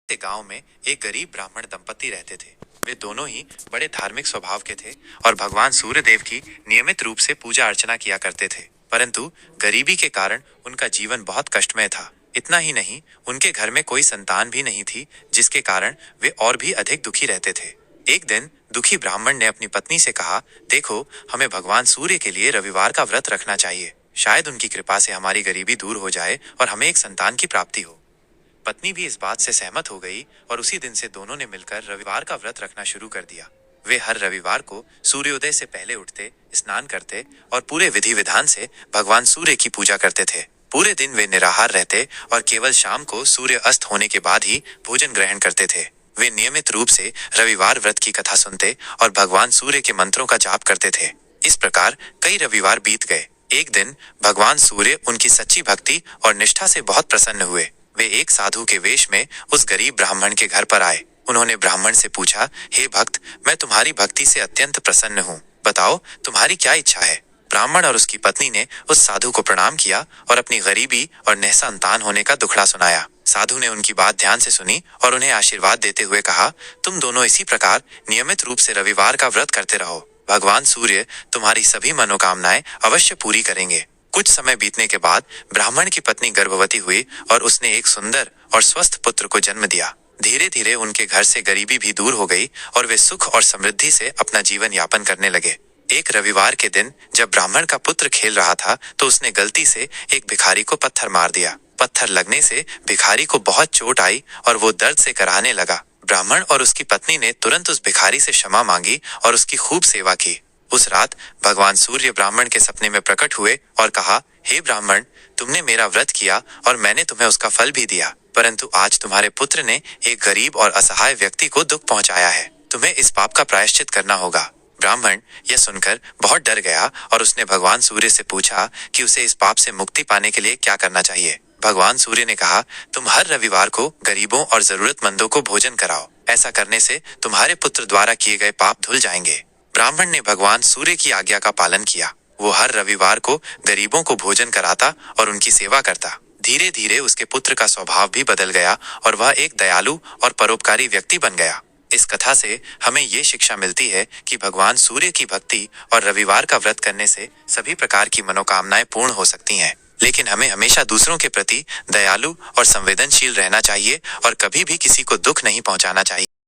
के गांव में एक गरीब ब्राह्मण दंपति रहते थे। वे दोनों ही बड़े धार्मिक स्वभाव के थे और भगवान सूर्य देव की नियमित रूप से पूजा अर्चना किया करते थे। परंतु गरीबी के कारण उनका जीवन बहुत कष्टमय था। इतना ही नहीं, उनके घर में कोई संतान भी नहीं थी, जिसके कारण वे और भी अधिक दुखी रहते थे। एक दिन दुखी ब्राह्मण ने अपनी पत्नी से कहा, देखो, हमें भगवान सूर्य के लिए रविवार का व्रत रखना चाहिए। शायद उनकी कृपा से हमारी गरीबी दूर हो जाए और हमें एक संतान की प्राप्ति हो। पत्नी भी इस बात से सहमत हो गई और उसी दिन से दोनों ने मिलकर रविवार का व्रत रखना शुरू कर दिया। वे हर रविवार को सूर्योदय से पहले उठते, स्नान करते और पूरे विधि विधान से भगवान सूर्य की पूजा करते थे। पूरे दिन वे निराहार रहते और केवल शाम को सूर्य अस्त होने के बाद ही भोजन ग्रहण करते थे। वे नियमित रूप से रविवार व्रत की कथा सुनते और भगवान सूर्य के मंत्रों का जाप करते थे। इस प्रकार कई रविवार बीत गए। एक दिन भगवान सूर्य उनकी सच्ची भक्ति और निष्ठा से बहुत प्रसन्न हुए। वे एक साधु के वेश में उस गरीब ब्राह्मण के घर पर आए। उन्होंने ब्राह्मण से पूछा, हे भक्त, मैं तुम्हारी भक्ति से अत्यंत प्रसन्न हूँ। बताओ, तुम्हारी क्या इच्छा है? ब्राह्मण और उसकी पत्नी ने उस साधु को प्रणाम किया और अपनी गरीबी और निसंतान होने का दुखड़ा सुनाया। साधु ने उनकी बात ध्यान से सुनी और उन्हें आशीर्वाद देते हुए कहा, तुम दोनों इसी प्रकार नियमित रूप से रविवार का व्रत करते रहो। भगवान सूर्य तुम्हारी सभी मनोकामनाएं अवश्य पूरी करेंगे। कुछ समय बीतने के बाद ब्राह्मण की पत्नी गर्भवती हुई और उसने एक सुंदर और स्वस्थ पुत्र को जन्म दिया। धीरे धीरे उनके घर से गरीबी भी दूर हो गई और वे सुख और समृद्धि से अपना जीवन यापन करने लगे। एक रविवार के दिन जब ब्राह्मण का पुत्र खेल रहा था तो उसने गलती से एक भिखारी को पत्थर मार दिया। पत्थर लगने से भिखारी को बहुत चोट आई और वो दर्द से कराहने लगा। ब्राह्मण और उसकी पत्नी ने तुरंत उस भिखारी से क्षमा मांगी और उसकी खूब सेवा की। उस रात भगवान सूर्य ब्राह्मण के सपने में प्रकट हुए और कहा, हे ब्राह्मण, तुमने मेरा व्रत किया और मैंने तुम्हें उसका फल भी दिया, परंतु आज तुम्हारे पुत्र ने एक गरीब और असहाय व्यक्ति को दुख पहुंचाया है। तुम्हें इस पाप का प्रायश्चित करना होगा। ब्राह्मण यह सुनकर बहुत डर गया और उसने भगवान सूर्य से पूछा कि उसे इस पाप से मुक्ति पाने के लिए क्या करना चाहिए। भगवान सूर्य ने कहा, तुम हर रविवार को गरीबों और जरूरतमंदों को भोजन कराओ। ऐसा करने से तुम्हारे पुत्र द्वारा किए गए पाप धुल जाएंगे। ब्राह्मण ने भगवान सूर्य की आज्ञा का पालन किया। वो हर रविवार को गरीबों को भोजन कराता और उनकी सेवा करता। धीरे धीरे उसके पुत्र का स्वभाव भी बदल गया और वह एक दयालु और परोपकारी व्यक्ति बन गया। इस कथा से हमें ये शिक्षा मिलती है कि भगवान सूर्य की भक्ति और रविवार का व्रत करने से सभी प्रकार की मनोकामनाएं पूर्ण हो सकती हैं। लेकिन हमें हमेशा दूसरों के प्रति दयालु और संवेदनशील रहना चाहिए और कभी भी किसी को दुख नहीं पहुंचाना चाहिए।